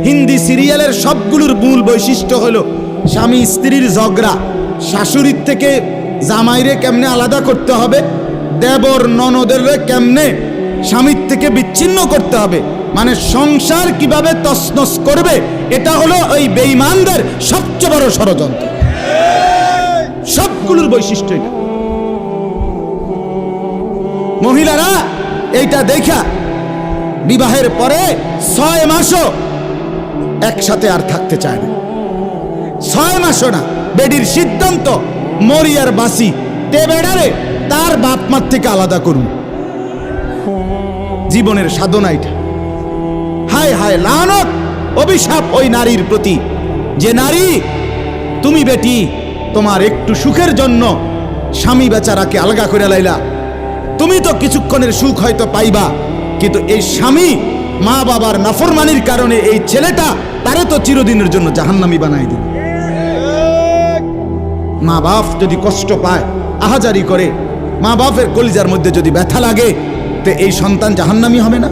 হিন্দি সিরিয়ালের সবগুলোর মূল বৈশিষ্ট্য হলো স্বামী স্ত্রীর ঝগড়া, শাশুড়ির থেকে জামাইরে কেমনে আলাদা করতে হবে, দেবর ননদের কেমনে স্বামীর থেকে বিচ্ছিন্ন করতে হবে, মানে সংসার কিভাবে তছনছ করবে, এটা হলো ওই বেঈমানদের সবচেয়ে বড় ষড়যন্ত্র। সবগুলোর বৈশিষ্ট্য এটা। মহিলারা এইটা দেখা বিবাহের পরে 6 মাসও একসাথে আর থাকতে চায় না। 6 মাসও না। বেডির সিদ্ধান্ত মরিয়ার বাসি তে বেড়ারে তার বাপ মার থেকে আলাদা করুন। জীবনের সাধনা এটা। হায় হায় লানত, অভিশাপ ওই নারীর প্রতি যে নারী তুমি বেটি তোমার একটু সুখের জন্য স্বামী বেচারাকে আলগা করে লাইলা। তুমি তো কিছুক্ষণের সুখ হয়তো পাইবা, কিন্তু এই স্বামী মা বাবার নাফরমানির কারণে এই ছেলেটা তারে তো চিরদিনের জন্য জাহান্নামী বানাই দিবে। মা বাপ যদি কষ্ট পায়, আহাজারি করে, মা বাপের কলিজার মধ্যে যদি ব্যথা লাগে, তো এই সন্তান জাহান্নামী হবে না?